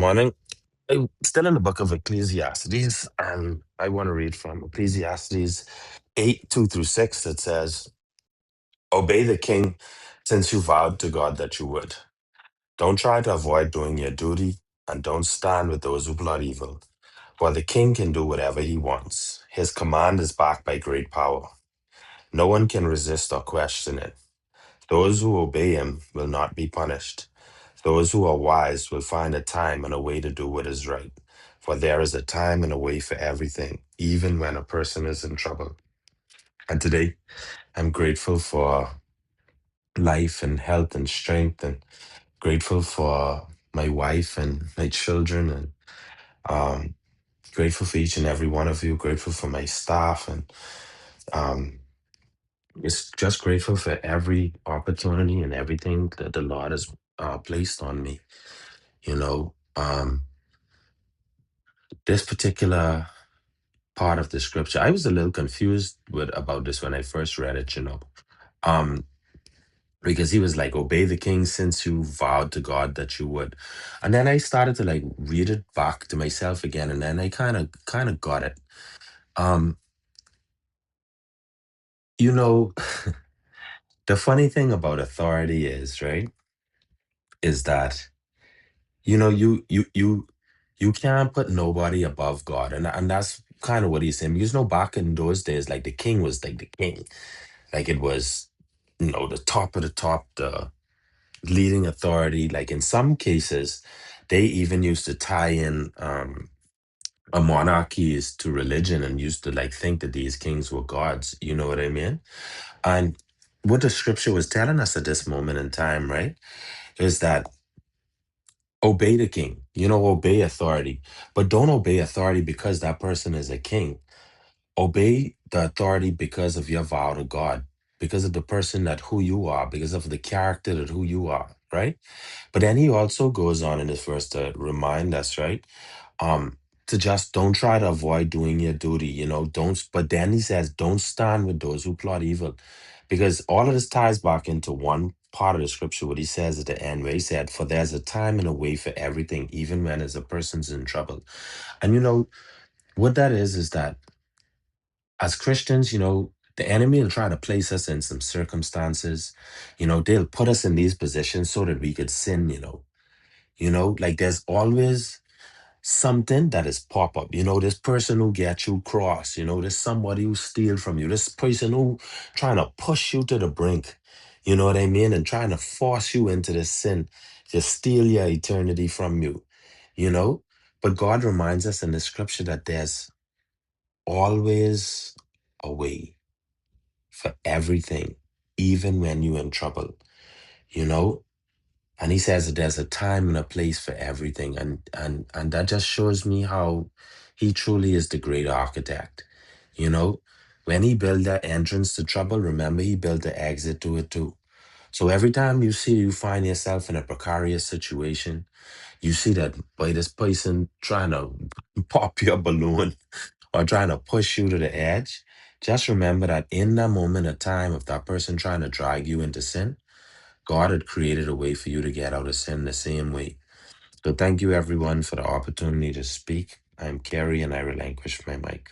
Morning. I'm still in the book of Ecclesiastes, and I want to read from Ecclesiastes 8 2 through 6. It says, Obey the king since you vowed to God that you would. Don't try to avoid doing your duty, and don't stand with those who plot evil. For the king can do whatever he wants. His command is backed by great power. No one can resist or question it. Those who obey him will not be punished. Those who are wise will find a time and a way to do what is right. For there is a time and a way for everything, even when a person is in trouble. And today, I'm grateful for life and health and strength, and grateful for my wife and my children, and um, grateful for each and every one of you, grateful for my staff, and um, just grateful for every opportunity and everything that the Lord has placed on me. You know, this particular part of the scripture, I was a little confused with about this when I first read it. Um, because he was like, obey the king since you vowed to God that you would. And then I started to like read it back to myself again, and then I kind of got it. Um, you know, the funny thing about authority is, right, is that you can't put nobody above God. And that's kind of what he's saying. Because back in those days, like the king was like the king. Like it was, the top of the top, the leading authority. Like in some cases, they even used to tie in a monarchies to religion and used to like think that these kings were gods. You know what I mean? And what the scripture was telling us at this moment in time, right, is that obey the king, obey authority, but don't obey authority because that person is a king. Obey the authority because of your vow to God, because of the person that who you are, because of the character that who you are, right? But then he also goes on in this verse to remind us, right? Um, to just don't try to avoid doing your duty, don't, but then he says, don't stand with those who plot evil. Because all of this ties back into one part of the scripture, what he says at the end, where he said, for there's a time and a way for everything, even when as a person's in trouble. And what that is that as Christians, the enemy will try to place us in some circumstances. They'll put us in these positions so that we could sin. Like there's always something that is pop up. This person who gets you cross. There's somebody who steal from you. This person who trying to push you to the brink. You know what I mean? And trying to force you into the sin to steal your eternity from you. You know. But God reminds us in the scripture that there's always a way for everything, even when you're in trouble. You know, and he says that there's a time and a place for everything, and that just shows me how he truly is the great architect. you know when he built that entrance to trouble, remember he built the exit to it too. So every time you find yourself in a precarious situation, you see that by this person trying to pop your balloon or trying to push you to the edge, just remember that in that moment of time of that person trying to drag you into sin, God had created a way for you to get out of sin the same way. So thank you everyone for the opportunity to speak. I'm Kerry and I relinquish my mic.